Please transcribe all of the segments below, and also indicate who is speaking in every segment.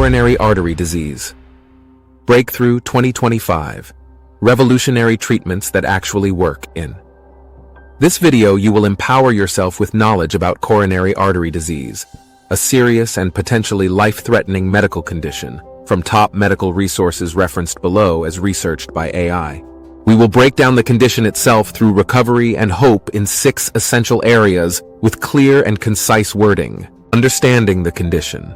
Speaker 1: Coronary artery disease. Breakthrough 2025. Revolutionary treatments that actually work in. This video you will empower yourself with knowledge about coronary artery disease, a serious and potentially life-threatening medical condition, from top medical resources referenced below as researched by AI. We will break down the condition itself through recovery and hope in 6 essential areas with clear and concise wording. Understanding the condition.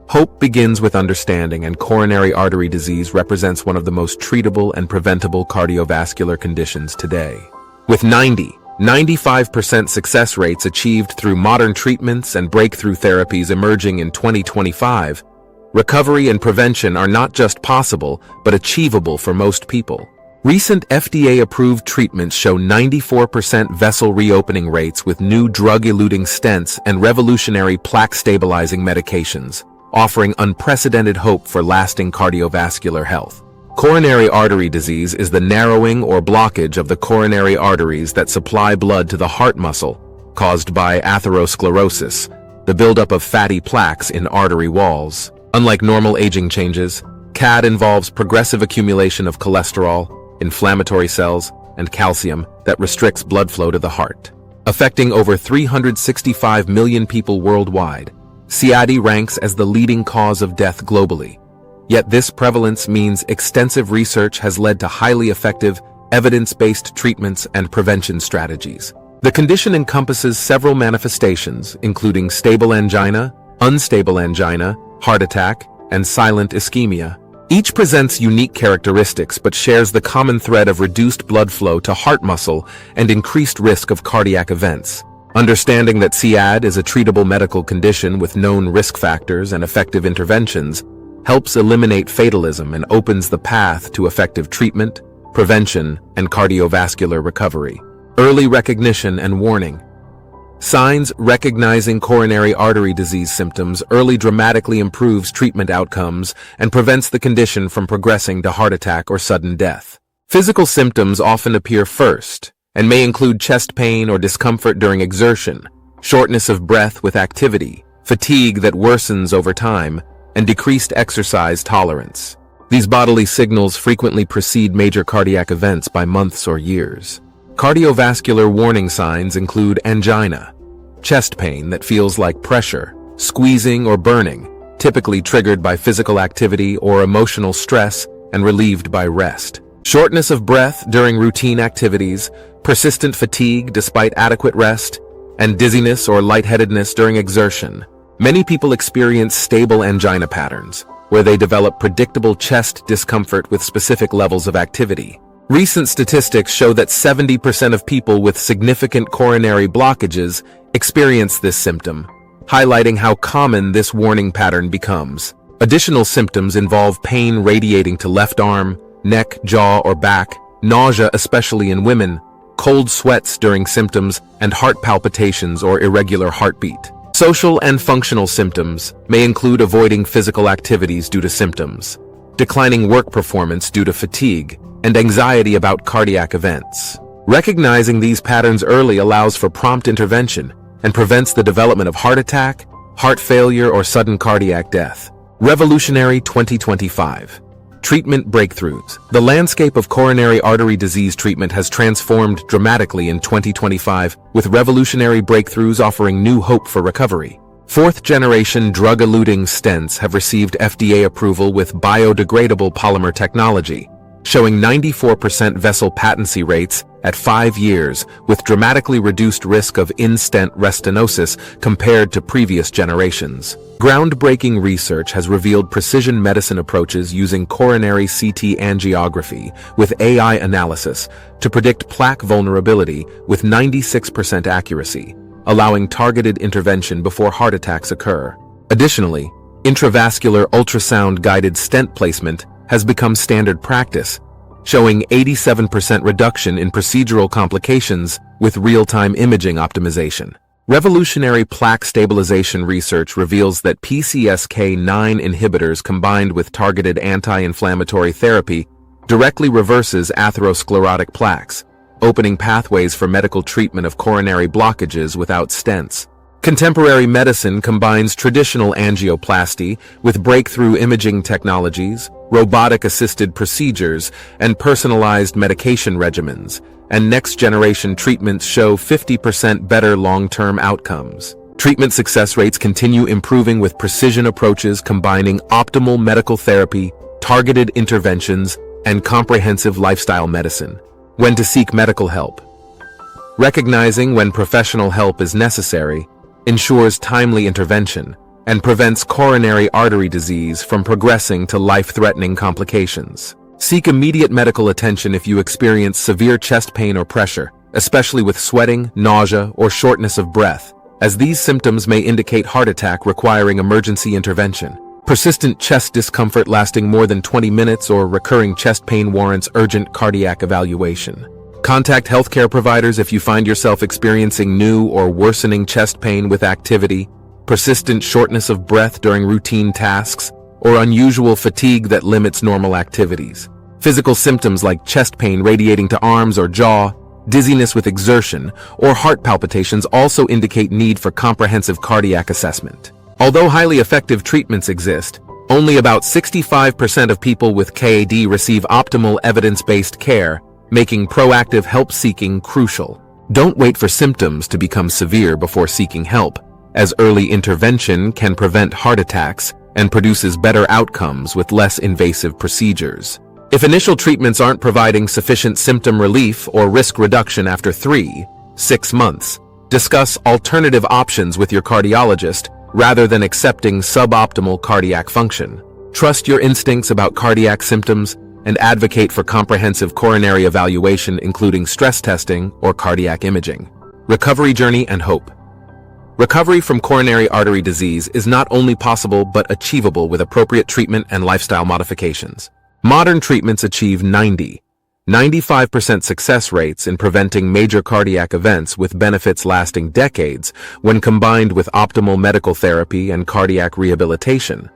Speaker 1: Hope begins with understanding, and coronary artery disease represents one of the most treatable and preventable cardiovascular conditions today. With 95% success rates achieved through modern treatments and breakthrough therapies emerging in 2025, recovery and prevention are not just possible, but achievable for most people. Recent FDA-approved treatments show 94% vessel reopening rates with new drug-eluting stents and revolutionary plaque-stabilizing medications, offering unprecedented hope for lasting cardiovascular health. Coronary artery disease is the narrowing or blockage of the coronary arteries that supply blood to the heart muscle, caused by atherosclerosis, the buildup of fatty plaques in artery walls. Unlike normal aging changes, CAD involves progressive accumulation of cholesterol, inflammatory cells, and calcium that restricts blood flow to the heart. Affecting over 365 million people worldwide, CAD ranks as the leading cause of death globally. Yet this prevalence means extensive research has led to highly effective, evidence-based treatments and prevention strategies. The condition encompasses several manifestations, including stable angina, unstable angina, heart attack, and silent ischemia. Each presents unique characteristics but shares the common thread of reduced blood flow to heart muscle and increased risk of cardiac events. Understanding that CAD is a treatable medical condition with known risk factors and effective interventions helps eliminate fatalism and opens the path to effective treatment, prevention, and cardiovascular recovery. Early recognition and warning. Signs recognizing coronary artery disease symptoms early dramatically improves treatment outcomes and prevents the condition from progressing to heart attack or sudden death. Physical symptoms often appear first and may include chest pain or discomfort during exertion, shortness of breath with activity, fatigue that worsens over time, and decreased exercise tolerance. These bodily signals frequently precede major cardiac events by months or years. Cardiovascular warning signs include angina, chest pain that feels like pressure, squeezing or burning, typically triggered by physical activity or emotional stress and relieved by rest. Shortness of breath during routine activities, persistent fatigue despite adequate rest, and dizziness or lightheadedness during exertion. Many people experience stable angina patterns, where they develop predictable chest discomfort with specific levels of activity. Recent statistics show that 70% of people with significant coronary blockages experience this symptom, highlighting how common this warning pattern becomes. Additional symptoms involve pain radiating to left arm, neck, jaw, or back, nausea especially in women, cold sweats during symptoms, and heart palpitations or irregular heartbeat. Social and functional symptoms may include avoiding physical activities due to symptoms, declining work performance due to fatigue, and anxiety about cardiac events. Recognizing these patterns early allows for prompt intervention and prevents the development of heart attack, heart failure, or sudden cardiac death. Revolutionary 2025. Treatment breakthroughs. The landscape of coronary artery disease treatment has transformed dramatically in 2025, with revolutionary breakthroughs offering new hope for recovery. 4th-generation drug-eluting stents have received FDA approval with biodegradable polymer technology, showing 94% vessel patency rates at 5 years with dramatically reduced risk of in-stent restenosis compared to previous generations. Groundbreaking research has revealed precision medicine approaches using coronary CT angiography with AI analysis to predict plaque vulnerability with 96% accuracy, allowing targeted intervention before heart attacks occur. Additionally, intravascular ultrasound-guided stent placement has become standard practice, showing 87% reduction in procedural complications with real-time imaging optimization. Revolutionary plaque stabilization research reveals that PCSK9 inhibitors combined with targeted anti-inflammatory therapy directly reverses atherosclerotic plaques, opening pathways for medical treatment of coronary blockages without stents. Contemporary medicine combines traditional angioplasty with breakthrough imaging technologies, robotic-assisted procedures, and personalized medication regimens, and next-generation treatments show 50% better long-term outcomes. Treatment success rates continue improving with precision approaches combining optimal medical therapy, targeted interventions, and comprehensive lifestyle medicine. When to seek medical help. Recognizing when professional help is necessary ensures timely intervention and prevents coronary artery disease from progressing to life-threatening complications. Seek immediate medical attention if you experience severe chest pain or pressure, especially with sweating, nausea, or shortness of breath, as these symptoms may indicate heart attack requiring emergency intervention. Persistent chest discomfort lasting more than 20 minutes or recurring chest pain warrants urgent cardiac evaluation. Contact healthcare providers if you find yourself experiencing new or worsening chest pain with activity, persistent shortness of breath during routine tasks, or unusual fatigue that limits normal activities. Physical symptoms like chest pain radiating to arms or jaw, dizziness with exertion, or heart palpitations also indicate need for comprehensive cardiac assessment. Although highly effective treatments exist, only about 65% of people with CAD receive optimal evidence-based care, making proactive help-seeking crucial. Don't wait for symptoms to become severe before seeking help, as early intervention can prevent heart attacks and produces better outcomes with less invasive procedures. If initial treatments aren't providing sufficient symptom relief or risk reduction after 3-6 months, discuss alternative options with your cardiologist rather than accepting suboptimal cardiac function. Trust your instincts about cardiac symptoms and advocate for comprehensive coronary evaluation including stress testing or cardiac imaging. Recovery journey and hope. Recovery from coronary artery disease is not only possible but achievable with appropriate treatment and lifestyle modifications. Modern treatments achieve 90-95% success rates in preventing major cardiac events with benefits lasting decades when combined with optimal medical therapy and cardiac rehabilitation,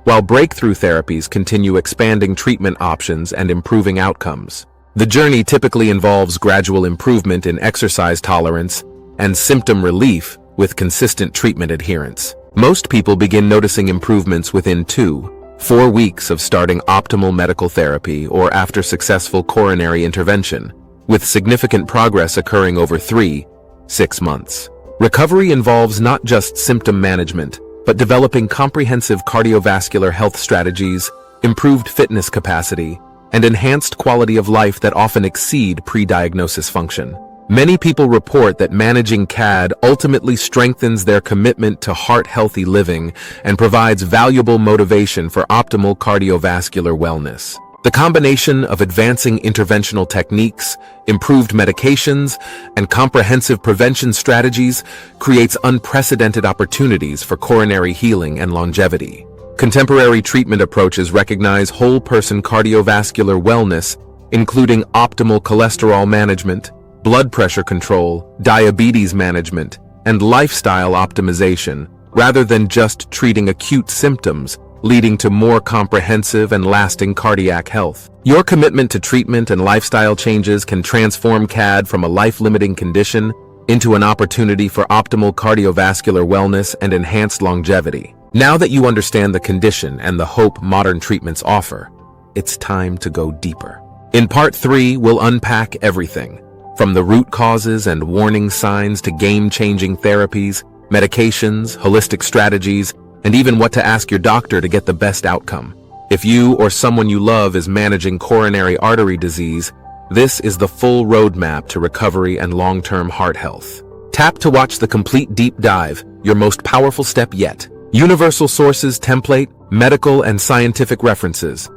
Speaker 1: while breakthrough therapies continue expanding treatment options and improving outcomes. The journey typically involves gradual improvement in exercise tolerance and symptom relief with consistent treatment adherence. Most people begin noticing improvements within 2-4 weeks of starting optimal medical therapy or after successful coronary intervention, with significant progress occurring over 3-6 months. Recovery involves not just symptom management, but developing comprehensive cardiovascular health strategies, improved fitness capacity, and enhanced quality of life that often exceed pre-diagnosis function. Many people report that managing CAD ultimately strengthens their commitment to heart-healthy living and provides valuable motivation for optimal cardiovascular wellness. The combination of advancing interventional techniques, improved medications, and comprehensive prevention strategies creates unprecedented opportunities for coronary healing and longevity. Contemporary treatment approaches recognize whole-person cardiovascular wellness, including optimal cholesterol management, blood pressure control, diabetes management, and lifestyle optimization, rather than just treating acute symptoms, leading to more comprehensive and lasting cardiac health. Your commitment to treatment and lifestyle changes can transform CAD from a life-limiting condition into an opportunity for optimal cardiovascular wellness and enhanced longevity. Now that you understand the condition and the hope modern treatments offer, it's time to go deeper. In Part 3, we'll unpack everything, from the root causes and warning signs to game-changing therapies, medications, holistic strategies, and even what to ask your doctor to get the best outcome. If you or someone you love is managing coronary artery disease, this is the full roadmap to recovery and long-term heart health. Tap to watch the complete deep dive, your most powerful step yet. Universal Sources Template, Medical and Scientific References.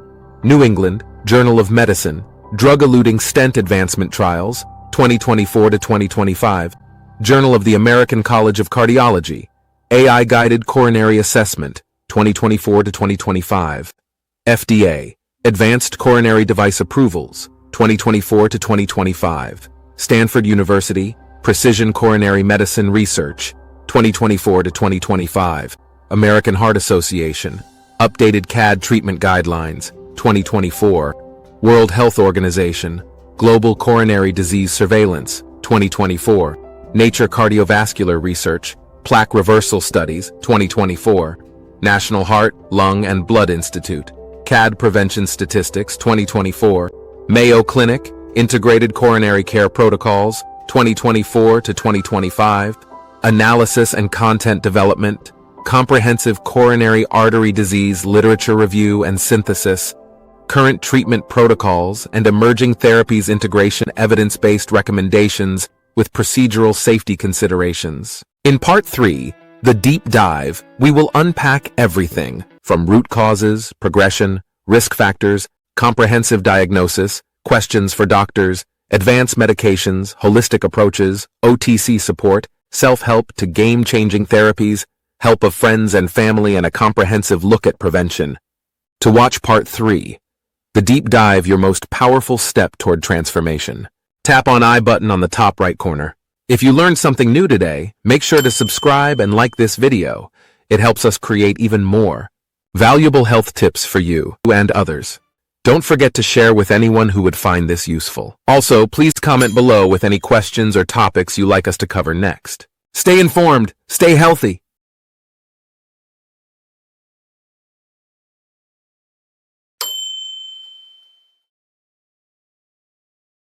Speaker 1: New England, Journal of Medicine, Drug-Eluting Stent Advancement Trials, 2024 to 2025. Journal of the American College of Cardiology, AI-Guided Coronary Assessment, 2024 to 2025. FDA, Advanced Coronary Device Approvals, 2024 to 2025. Stanford University, Precision Coronary Medicine Research, 2024 to 2025. American Heart Association, Updated CAD Treatment Guidelines, 2024. World Health Organization, Global Coronary Disease Surveillance, 2024. Nature Cardiovascular Research, Plaque Reversal Studies, 2024. National Heart, Lung, and Blood Institute. CAD Prevention Statistics, 2024. Mayo Clinic, Integrated Coronary Care Protocols, 2024 to 2025. Analysis and Content Development. Comprehensive Coronary Artery Disease Literature Review and Synthesis. Current Treatment Protocols and Emerging Therapies Integration Evidence-Based Recommendations with Procedural Safety Considerations. In Part 3, the deep dive, we will unpack everything from root causes, progression, risk factors, comprehensive diagnosis, questions for doctors, advanced medications, holistic approaches, OTC support, self-help to game-changing therapies, help of friends and family, and a comprehensive look at prevention. To watch Part 3, the deep dive, your most powerful step toward transformation. Tap on I button on the top right corner. If you learned something new today, make sure to subscribe and like this video. It helps us create even more valuable health tips for you and others. Don't forget to share with anyone who would find this useful. Also, please comment below with any questions or topics you'd like us to cover next. Stay informed, stay healthy,